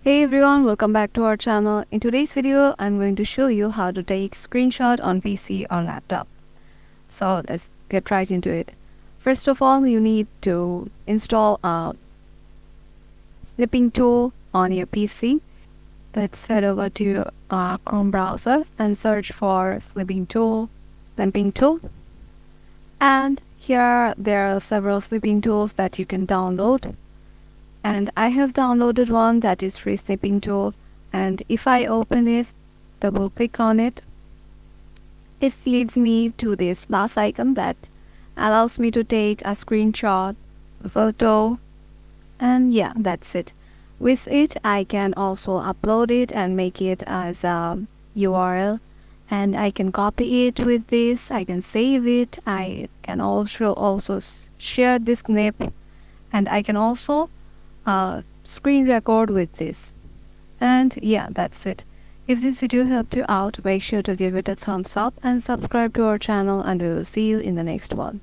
Hey everyone, welcome back to our channel. In today's video, I'm going to show you how to take screenshot on PC or laptop. So let's get right into it. First of all, you need to install a snipping tool on your PC. Let's head over to your Chrome browser and search for snipping tool. And here there are several snipping tools that you can download. And I have downloaded one that is free snipping tool, and if I open it, double click on it, it leads me to this plus icon that allows me to take a screenshot, a photo, and yeah, that's it. With it, I can also upload it and make it as a URL, and I can copy it with this. I can save it. I can also share this snip, and I can also screen record with this. And yeah, that's it. If this video helped you out, make sure to give it a thumbs up and subscribe to our channel, and we will see you in the next one.